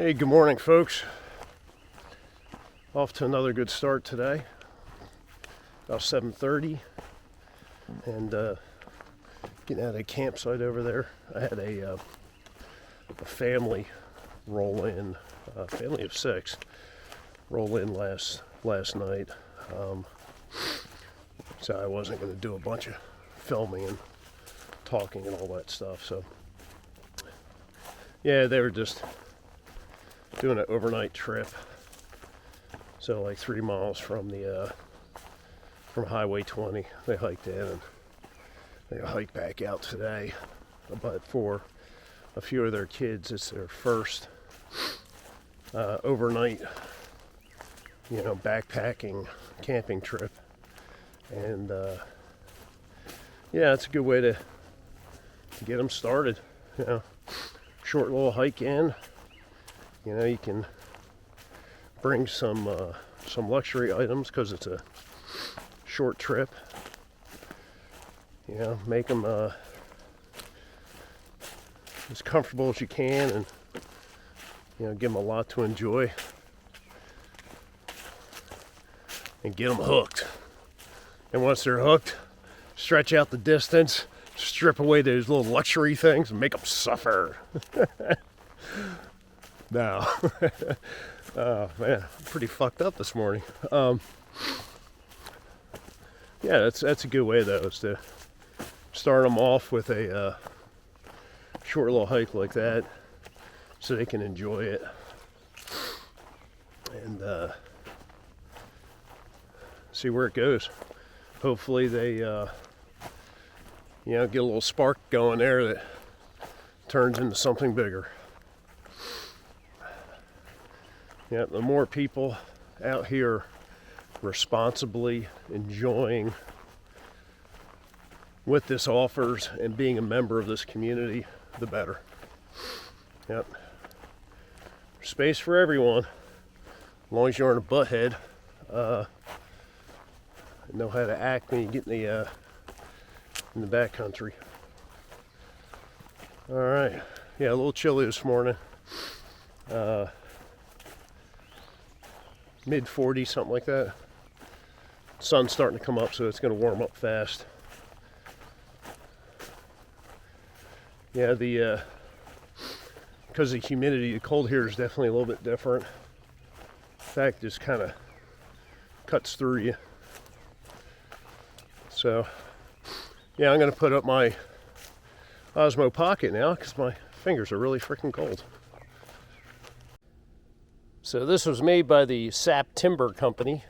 Hey, good morning, folks. Off to another good start today. About 7:30, and getting out of a campsite over there. I had a family roll in, family of 6, roll in last night. So I wasn't going to do a bunch of filming and talking and all that stuff. So yeah, they were just doing an overnight trip. So like 3 miles from the from Highway 20, they hiked in and they hiked back out today. But for a few of their kids, it's their first overnight, backpacking camping trip. And yeah, it's a good way to get them started. Short little hike in. You can bring some luxury items because it's a short trip. Make them as comfortable as you can, and give them a lot to enjoy, and get them hooked. And once they're hooked, stretch out the distance, strip away those little luxury things, and make them suffer. No. Oh man, pretty fucked up this morning. Yeah, that's a good way though, is to start them off with a short little hike like that, so they can enjoy it, and see where it goes. Hopefully they get a little spark going there that turns into something bigger. Yeah, the more people out here responsibly enjoying what this offers and being a member of this community, the better. Yep. Space for everyone, as long as you aren't a butthead. Know how to act when you get in the backcountry. All right. Yeah, a little chilly this morning. Mid-40s, something like that. Sun's starting to come up, so it's going to warm up fast. Yeah, because of the humidity, the cold here is definitely a little bit different. In fact, it just kind of cuts through you. So, yeah, I'm going to put up my Osmo Pocket now because my fingers are really freaking cold. So this was made by the Sap Timber Company.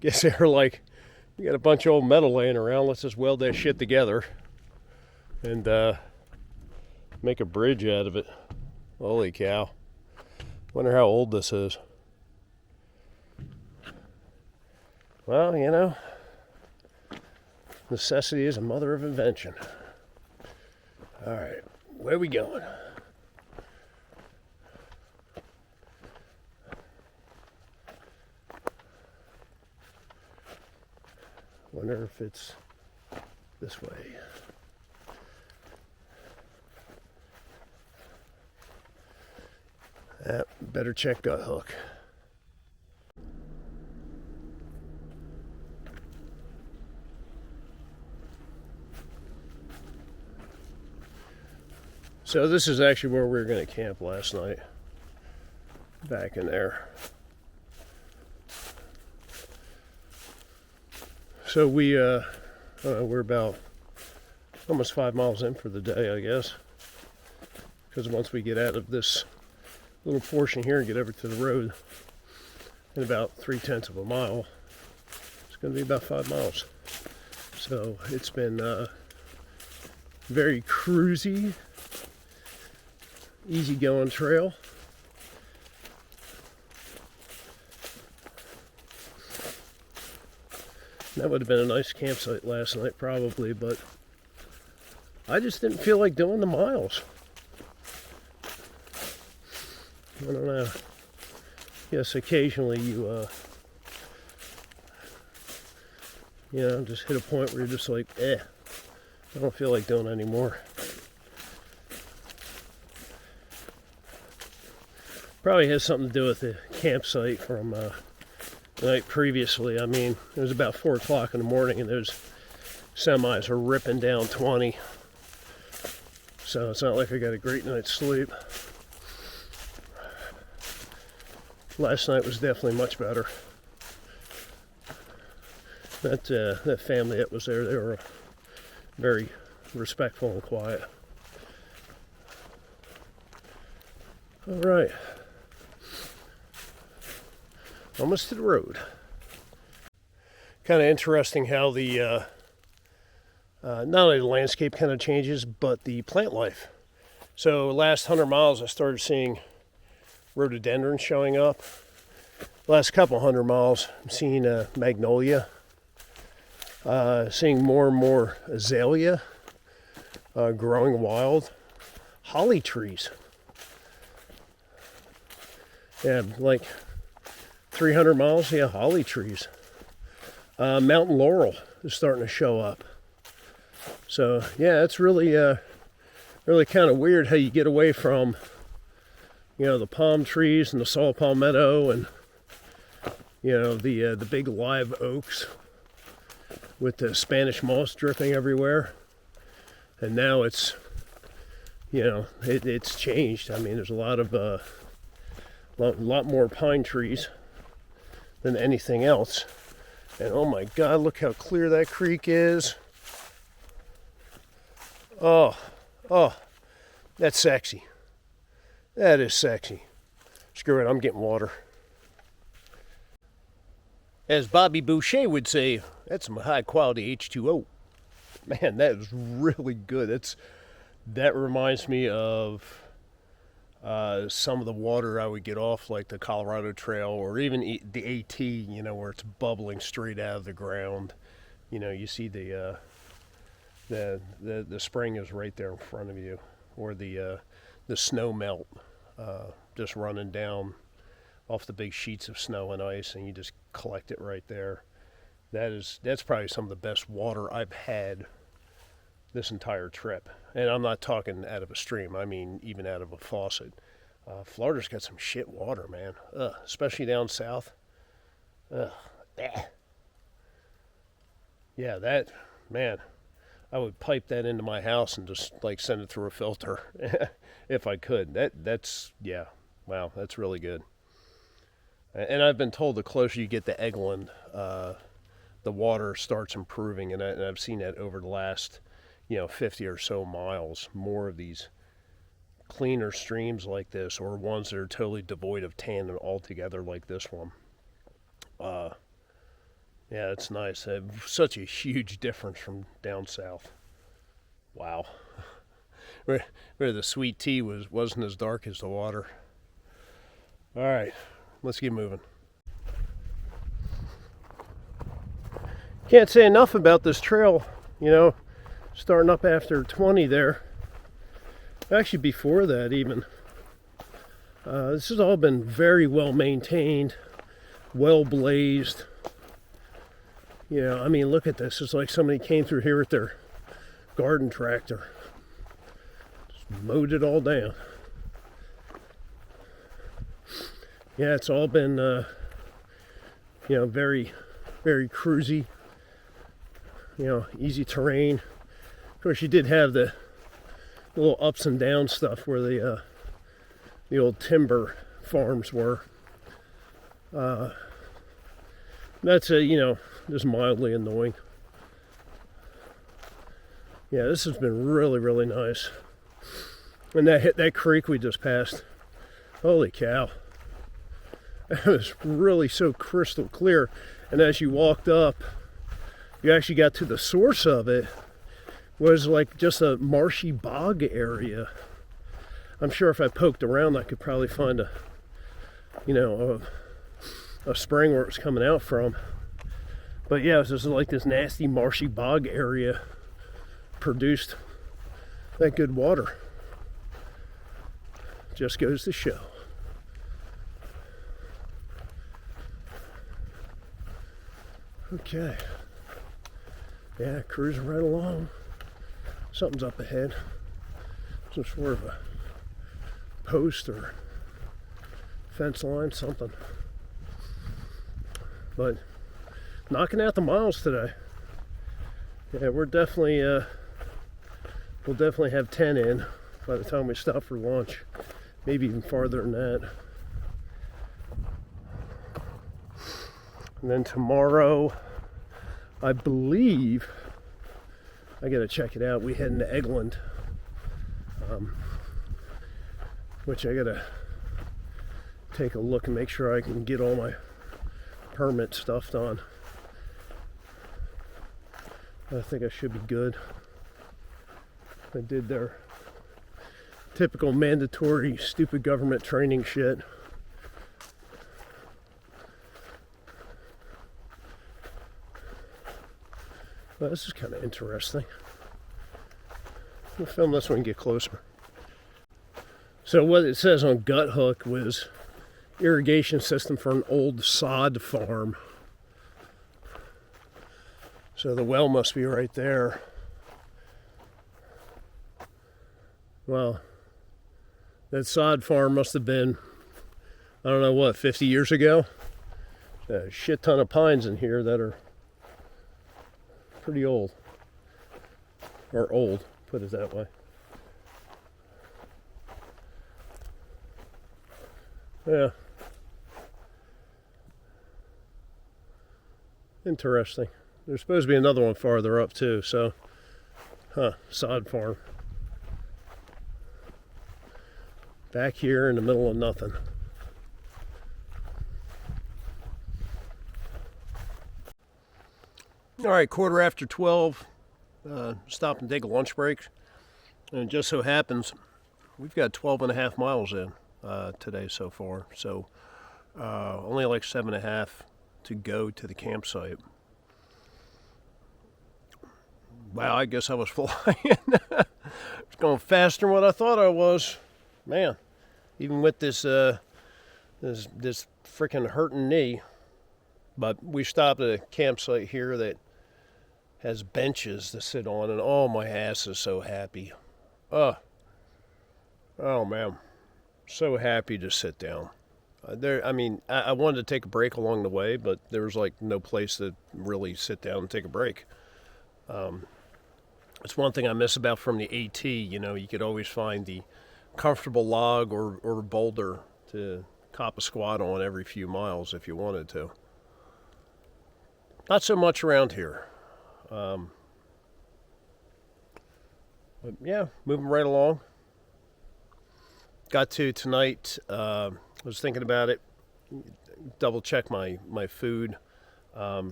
Guess they were like, we got a bunch of old metal laying around, let's just weld that shit together and make a bridge out of it. Holy cow. Wonder how old this is. Well, necessity is a mother of invention. All right, where are we going? Wonder if it's this way. Better check gut hook. So this is actually where we were going to camp last night. Back in there. So we're about almost 5 miles in for the day, I guess. Because once we get out of this little portion here and get over to the road in about 0.3 of a mile, it's going to be about 5 miles. So it's been very cruisy, easy-going trail. That would have been a nice campsite last night, probably, but I just didn't feel like doing the miles. I don't know. Yes, occasionally you, just hit a point where you're just like, I don't feel like doing anymore. Probably has something to do with the campsite from the night previously. I mean, it was about 4 o'clock in the morning and those semis are ripping down 20. So it's not like I got a great night's sleep. Last night was definitely much better. That family that was there, they were very respectful and quiet. All right. Almost to the road. Kind of interesting how the not only the landscape kind of changes, but the plant life. So last 100 miles I started seeing rhododendrons showing up. Last couple 100 miles I'm seeing magnolia. Seeing more and more azalea growing wild. Holly trees. Yeah, like 300 miles, yeah, holly trees. Mountain laurel is starting to show up. So yeah, it's really really kind of weird how you get away from, you know, the palm trees and the saw palmetto and, you know, the big live oaks with the Spanish moss dripping everywhere. And now it's, you know, it's changed. I mean, there's a lot of lot more pine trees than anything else. And oh my God, look how clear that creek is. Oh, that's sexy. That is sexy. Screw it, I'm getting water. As Bobby Boucher would say, that's some high quality H2O. Man, that is really good. That reminds me of some of the water I would get off like the Colorado Trail or even the AT, you know, where it's bubbling straight out of the ground. You know, you see the spring is right there in front of you, or the snow melt just running down off the big sheets of snow and ice, and you just collect it right there. That's probably some of the best water I've had this entire trip. And I'm not talking out of a stream, I mean even out of a faucet. Florida's got some shit water, man. Especially down south. Yeah, that, man, I would pipe that into my house and just like send it through a filter if I could. That's yeah, wow, that's really good. And I've been told the closer you get to Eglin, the water starts improving, and I've seen that over the last, 50 or so miles. More of these cleaner streams like this, or ones that are totally devoid of tannin altogether, like this one. Yeah, it's nice. Such a huge difference from down south. Wow. Where the sweet tea wasn't as dark as the water. All right, let's keep moving. Can't say enough about this trail, starting up after 20 there. Actually, before that even. This has all been very well maintained, well blazed. I mean, look at this. It's like somebody came through here with their garden tractor. Just mowed it all down. Yeah, it's all been, very, very cruisy. Easy terrain. Of course, you did have the little ups and downs stuff where the old timber farms were. That's just mildly annoying. Yeah, this has been really, really nice. And that creek we just passed, holy cow. It was really so crystal clear. And as you walked up, you actually got to the source of it. Was like just a marshy bog area. I'm sure if I poked around, I could probably find a spring where it was coming out from. But yeah, it was just like this nasty marshy bog area produced that good water. Just goes to show. Okay. Yeah, cruising right along. Something's up ahead. Some sort of a post or fence line, something. But knocking out the miles today. Yeah, we're definitely we'll definitely have 10 in by the time we stop for lunch. Maybe even farther than that. And then tomorrow, I believe, I gotta check it out, we head into Eggland, which I gotta take a look and make sure I can get all my permit stuff done. I think I should be good. I did their typical mandatory stupid government training shit. Well, this is kind of interesting. We'll film this one and get closer. So what it says on Gut Hook was irrigation system for an old sod farm. So the well must be right there. Well, that sod farm must have been, I don't know what, 50 years ago? A shit ton of pines in here that are pretty old. Or old, put it that way. Yeah. Interesting. There's supposed to be another one farther up too, so, sod farm. Back here in the middle of nothing. All right, 12:15. Stop and take a lunch break. And it just so happens, we've got 12.5 miles in today so far. So only like 7.5 to go to the campsite. Wow, I guess I was flying. It's going faster than what I thought I was. Man, even with this this freaking hurting knee. But we stopped at a campsite here that has benches to sit on, and oh, my ass is so happy. Oh man, so happy to sit down. I wanted to take a break along the way, but there was like no place to really sit down and take a break. It's one thing I miss about from the AT. You know, you could always find the comfortable log or boulder to cop a squat on every few miles if you wanted to. Not so much around here. But yeah, moving right along. Got to tonight, was thinking about it, double check my food.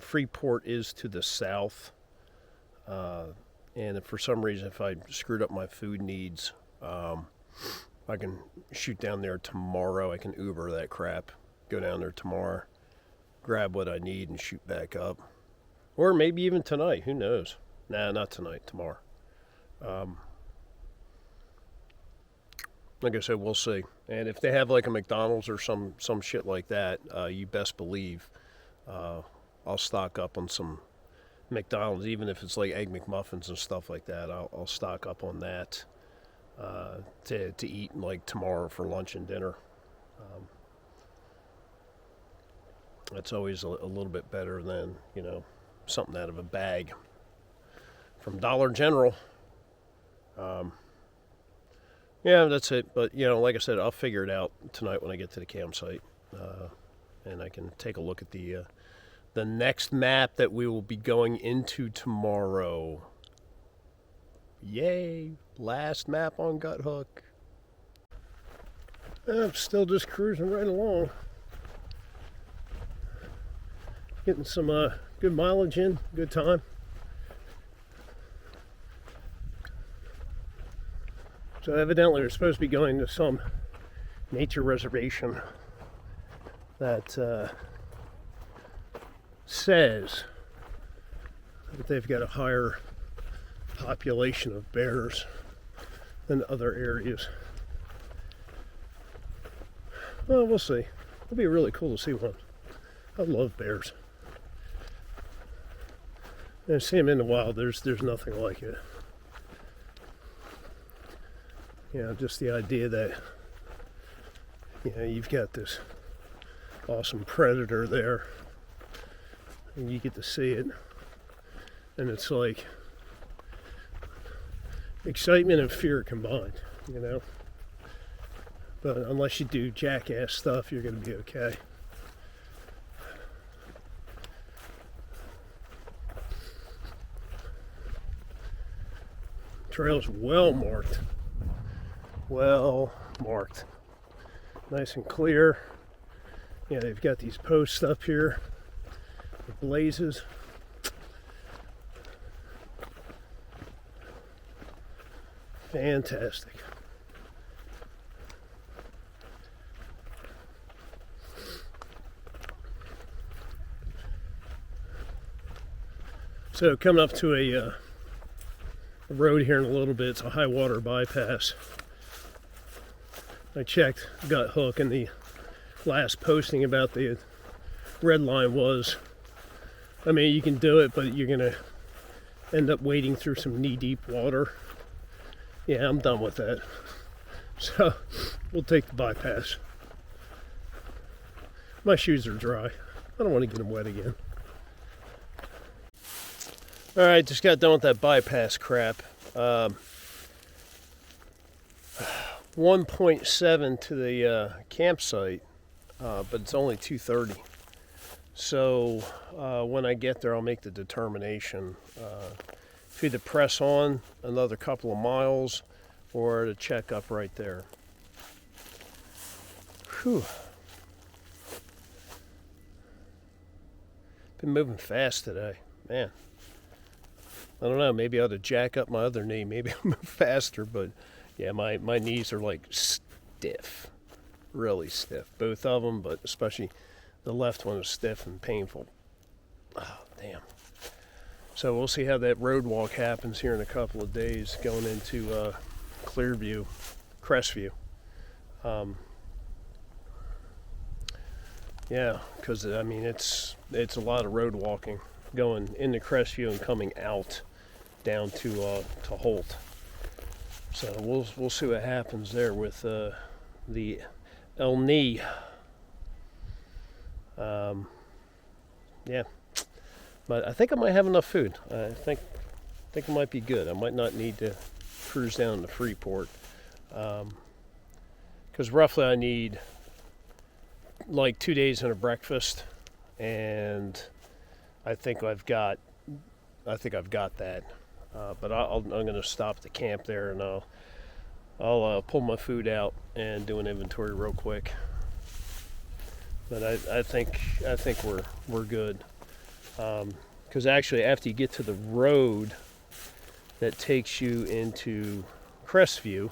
Freeport is to the south. And if for some reason, if I screwed up my food needs, I can shoot down there tomorrow. I can Uber that crap, go down there tomorrow, grab what I need and shoot back up. Or maybe even tonight, who knows? Nah, not tonight, tomorrow. Like I said, we'll see. And if they have like a McDonald's or some shit like that, you best believe I'll stock up on some McDonald's, even if it's like Egg McMuffins and stuff like that. I'll stock up on that to eat like tomorrow for lunch and dinner. That's always a little bit better than, you know, something out of a bag from Dollar General. Yeah, that's it. But, you know, like I said, I'll figure it out tonight when I get to the campsite. And I can take a look at the next map that we will be going into tomorrow. Yay! Last map on Gut Hook. I'm still just cruising right along. Getting some good mileage in, good time. So evidently we're supposed to be going to some nature reservation that says that they've got a higher population of bears than other areas. Well, we'll see. It'll be really cool to see one. I love bears. And see them in the wild, there's nothing like it. You know, just the idea that You know, you've got this awesome predator there, and you get to see it, and it's like excitement and fear combined, you know. But unless you do jackass stuff, you're going to be okay. Trail's well marked. Well marked. Nice and clear. Yeah, they've got these posts up here, the blazes. Fantastic. So coming up to a road here in a little bit. It's a high water bypass. I checked Gut Hook, and the last posting about the red line was, I mean, you can do it, but you're gonna end up wading through some knee-deep water. Yeah, I'm done with that. So we'll take the bypass. My shoes are dry. I don't want to get them wet again. All right, just got done with that bypass crap. 1.7 to the campsite, but it's only 2:30. So when I get there, I'll make the determination if either press on another couple of miles or to check up right there. Whew. Been moving fast today, man. I don't know, maybe I ought to jack up my other knee. Maybe I'll move faster, but yeah, my knees are like stiff, really stiff. Both of them, but especially the left one is stiff and painful. Oh, damn. So we'll see how that road walk happens here in a couple of days going into Clearview, Crestview. Yeah, because I mean, it's a lot of road walking going into Crestview and coming out down to Holt. So we'll see what happens there with the El Knee. Yeah, but I think I might have enough food. I think it might be good. I might not need to cruise down to Freeport, because roughly I need like 2 days and a breakfast, and I think I've got that. But I'm going to stop at the camp there, and I'll pull my food out and do an inventory real quick. But I think we're good. Because actually, after you get to the road that takes you into Crestview,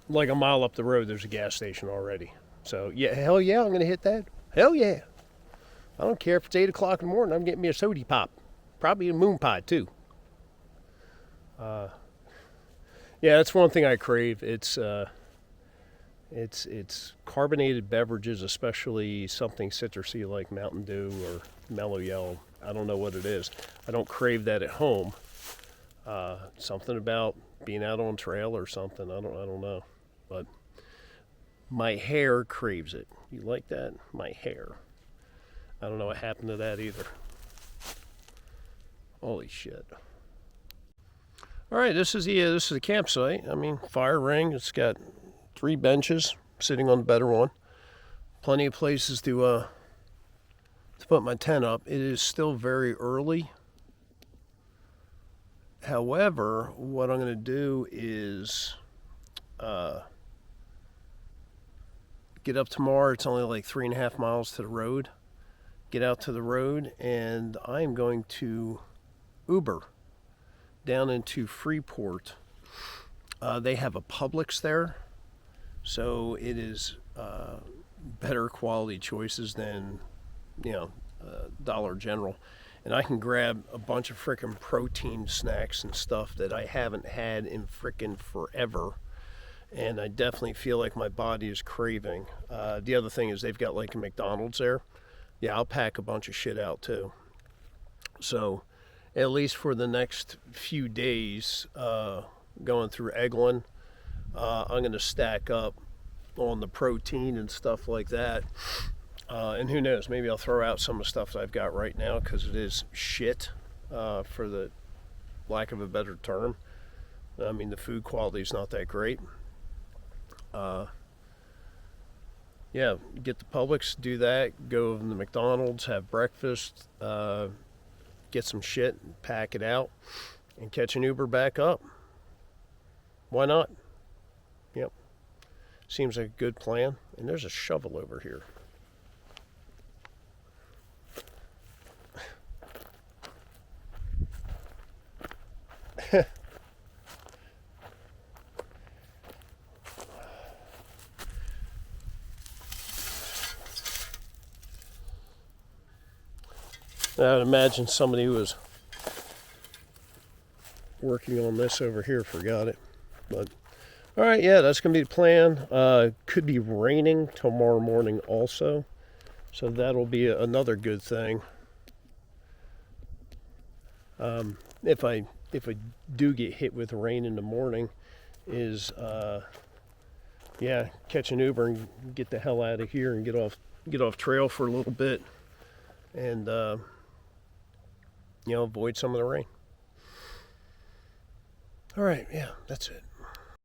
like a mile up the road, there's a gas station already. So yeah, hell yeah, I'm going to hit that. Hell yeah. I don't care if it's 8 o'clock in the morning. I'm getting me a soda pop, probably a moon pie too. Yeah, that's one thing I crave. It's carbonated beverages, especially something citrusy like Mountain Dew or Mellow Yellow. I don't know what it is. I don't crave that at home. Something about being out on trail or something. I don't know. But my hair craves it. You like that? My hair. I don't know what happened to that either. Holy shit. All right, this is the campsite. I mean, fire ring. It's got 3 benches, sitting on the better one. Plenty of places to put my tent up. It is still very early. However, what I'm going to do is get up tomorrow. It's only like 3.5 miles to the road. Get out to the road, and I'm going to Uber down into Freeport. They have a Publix there, so it is better quality choices than, Dollar General. And I can grab a bunch of frickin' protein snacks and stuff that I haven't had in frickin' forever. And I definitely feel like my body is craving. The other thing is they've got like a McDonald's there. Yeah, I'll pack a bunch of shit out too. So at least for the next few days, going through Eglin, I'm going to stack up on the protein and stuff like that. And who knows, maybe I'll throw out some of the stuff that I've got right now, because it is shit, for the lack of a better term. I mean, the food quality is not that great. Yeah, get the Publix, do that, go to the McDonald's, have breakfast, get some shit, pack it out, and catch an Uber back up. Why not? Yep. Seems like a good plan. And there's a shovel over here. I would imagine somebody who was working on this over here forgot it. But all right, yeah, that's gonna be the plan. Could be raining tomorrow morning also, so that'll be another good thing. If I do get hit with rain in the morning, is yeah, catch an Uber and get the hell out of here and get off trail for a little bit, and avoid some of the rain. All right, yeah, that's it.